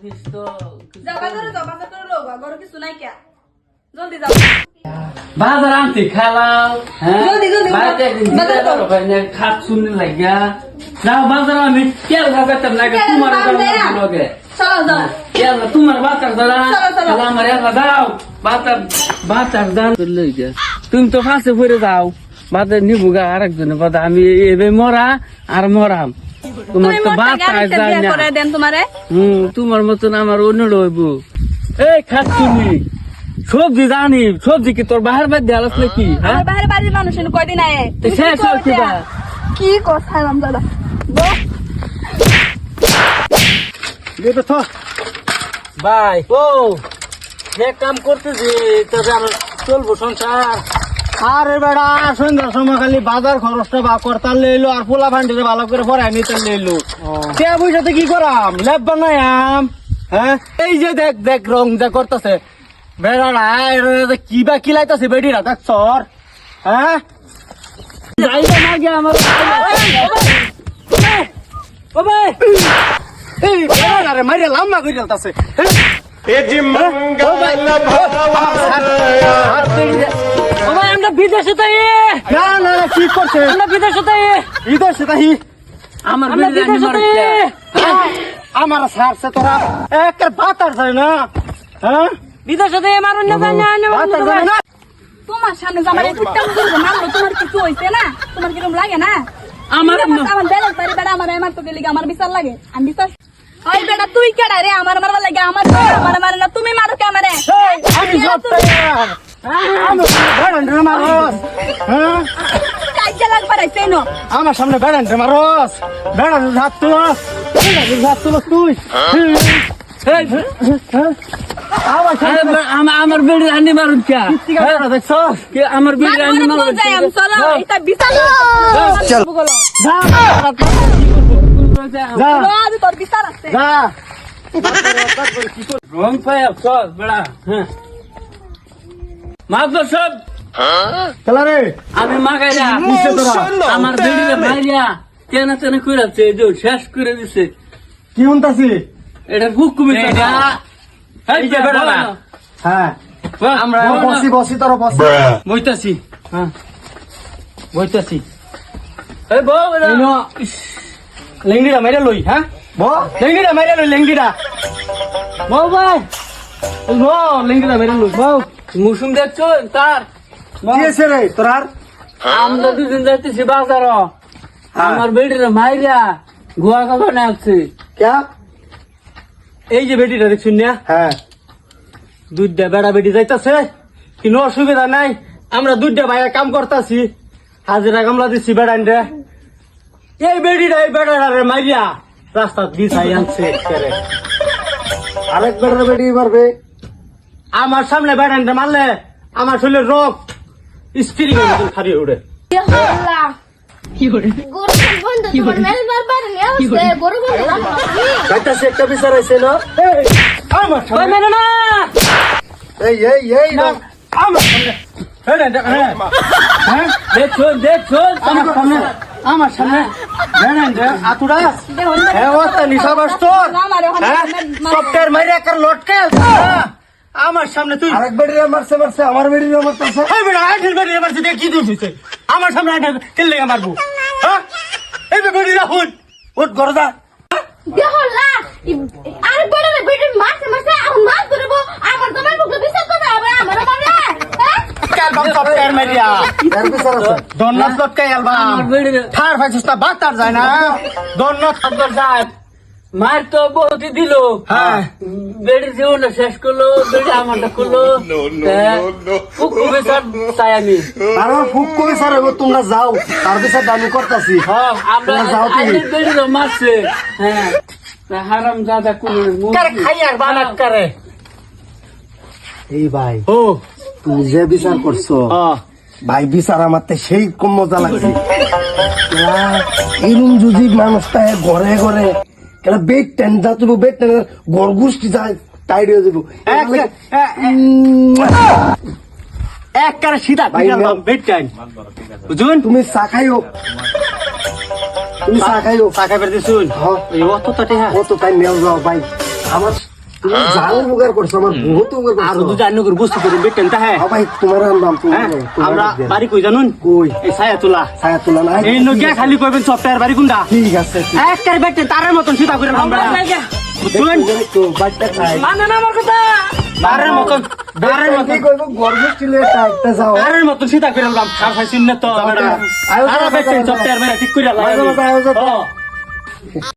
যাও বাজারে যাও, বাজার করে লো, ঘরে কিছু নাই কে? জলদি যাও। বাজার আনতে খালাও হ্যাঁ জলদি, জলদি, বাড়িতে একদিন বাজার করো। খাট শুনতে লাগিয়া যাও বাজার আমি তেল খাবেতাম লাগে তোমার লগে চলো যাও। তেল তোমার বাতার দ্বারা চলো, চলো। আমার এলা দাও বাতার দান লইয়া তুমি তো ফাঁসে পড়ে যাও বাজার নিবুগা আরেকজনে বাদা আমি এবে মরা আর মরাম তোমার তুমি তো মোর টাকা বাতার আনিতে যায় বিয়ে না করে দেন তোমারে। তোমার মতন আমার অন্য রইব এই খাচ্ছুনি সবজি জানি সবজি কি তোর বাহার বাদ দেওয়া নাকি হ্যাঁ আমার বাইরে বাড়ির মানুষ এনে কয়দিন আয়ে। তো শেষ হল কিবা কি কথা রামদাদা? ভাই ও যে কাম করতেছি তবে আমার চলবো সংসার আরে বেড়া সন্ধ্যার সময় খালি বাজার খরচটা বা করতাল লইলো আর পোলা ভান্ডিরে ভালো করে পড়াই নিতে লইলো কে বুঝাতে কি করাম ল্যাব বানায়াম হ্যাঁ এই যে দেখ দেখ রং যা করতেছে বেড়াড়া কি বা কিলাইতেছে বেডিরা দেখ সর হ্যাঁ যাইবা না গে আমার ও ভাই এই বেড়াড়া মাইরে লাম্বা করে চলতেছে ও ভাই আমরা বিদেশে তাই না না না কি করছে আমরা বিদেশে তাই ইদর সেটাই আমার আমরা বিদেশে তাই আমার সারছে তোরা একের বাতার যায় না হ্যাঁ বিদেশে তাই মারুন না জানি বাতার যায় না তোমার সামনে জামাই কুত্তা মুজুর মারলো, তোমার কিছু হইছে না? তোমার কিরকম লাগে না? আমার আমার বেলা বাড়ি বেড়া আমার আমার তো গেলি আমার বিচার লাগে। আমি বিচার ওই বেটা তুই কেডা রে? আমার মারবার লাগে আমার আমার মারে না, তুমি মারো কে আমারে? আমি সত্যি আমি বেড়ান রে মারস হ্যাঁ কাজে লাগবা রাইছে ন। আমার সামনে বেড়ান রে মারস বেড়ান হাত তুলস তুই আমার বেড়ি আনি মারুন কে দেখছ আমার বেড়ি আনি মারবো মারুন যাই আমি চলো এটা বিচার চল। বলো যা আমি তোর বিচার আছে। যা রং পায় চল বেড়া হ্যাঁ মাছ সব খেলা রে আমি মাগাইরা নিচে তোরা আমার বেড়িরে ভাইরা কেন কেন কইরাছে যে শেষ করে দিছে কি হুনতাছি এটা হুকুমি এইটা, এই যে বেড়ালা। হ্যাঁ আমরা বসি বসি তোরা বসি বইতাছি হ্যাঁ বইতাছি এই বউ এই নো লেঙ্গিরা মেরে লই হ্যাঁ লেঙ্গিরা মেরে লই লেঙ্গিরা বউ ভাই নো লেঙ্গিরা মেরে লই বউ মুসুম দেখছো তার কি আছে রে তোরার আমরা দুদিন যাইতেছি বাজার আমার বেড়িরে মাইরা গুয়া কাপড় নাচছে ক্যা এই যে বেটিটা দেখছুন না হ্যাঁ দুধটা বেড়া বেটি যাইতাছে কোনো অসুবিধা নাই আমরা দুধটা ভাইয়া কাম করতাছি হাজিরা কামলা দিচ্ছি বেড়ান রে এই বেটিটা এই বেড়াটা রে মাইয়া রাস্তা বিছাই আনছে একেবারে। আরেক বেড়ার বেটি মারবে আমার সামনে বেড়ান রে মারলে আমার শরীরের রোগ স্ত্রী খারি উঠে যাইতাছে একটা বিচার হয়েছে না আমার ওই সামনে মেনে না এই না আমার সামনে হ্যাঁ দেখছো দেখছো আমার সামনে আমার সামনে বেড়ান রে আতুরা হ্যাঁ ওস্তা নিশাবাস তোর হ্যাঁ সফটওয়্যার মাইরে একটা লটকে আমার সামনে তুই আরেক বেড়িরে মারছে মারছে আমার বেড়িরে মারতেছে এই বেড়া আইটেল বেড়িয়ে মারছে দিয়ে কি দিয়েছে আমার সামনে আইটেল কেন লেগে মারবো হ্যাঁ এই বেড়ি রাখুন ওট গরদা দেহলা আরে বড় রে বেটি মারছে মারছে এখন মাছ ধরবো আমার তোমার বুকে বিচার করবে আবার আমার মারবে হ্যাঁ অ্যালবাম সফটওয়্যার মাইরিয়া এর বিচার আছে দন্নাথ লটকাই অ্যালবাম আমার বেড়িরে থার ফাইছিস না বাতার যায় না দন্নাথ খবর যায় মার তো বহুতি দিল হ্যাঁ বেড়ি জীবন শেষ করলো বেড়ি আমারটা করলো হুকুমি স্যার তাই আমি আর আমার ফুক করে স্যার এবার তোমরা যাও তার বিচার আমি করতেছি হ্যাঁ আমরা তোমরা যাও তুমি। আইনের বেড়িরও মারছে হ্যাঁ হারাম দাদা কোন কারে খাই আর বানাত করে এই ভাই ও তুমি যে বিচার করছো ভাই বিচার আমার তো সেই কম মজা লাগছে এরম যদি মানুষটা ঘরে ঘরে কেন বেড টেন যা তুমি বেড টেন ঘর গুষ্টি যায় টাইড হয়ে যাবো এক কারে সিধা ভাই, বেড টাইম বুঝুন তুমি চা খাইও তুমি চা খাইও টাকা বের দিছুন হ্যাঁ এই অত তাটে হ্যাঁ ও তো তাই নেও যাও ভাই আমার তুমি জাল উপকার করছো আমার বহুত উপকার আর করছো দুটা অন্য করে বস্তু করে বেটেন তা হ্যাঁ ভাই তোমার আনলাম হ্যাঁ, আমরা বাড়ি কই জানুন কই এই ছায়াতুলা ছায়া তোলা নাই এই নগিয়া খালি কইবেন সপ্তাহের বাড়ি কোনটা ঠিক আছে একটার বেটেন তারের মতন সীতা করে আমরা বুঝলেন তো বাচ্চা খাই মানে না আমার কথা তারের মতন কি কইব গর্গুষ্টি লয়ে একটা যাও তারের মতন সীতা করে আনলাম সার খাইছিন না তো আয়োজন আর বেটেন সপ্তাহের বাড়ি ঠিক করে মাঝে মাঝে আয়োজন আনলাম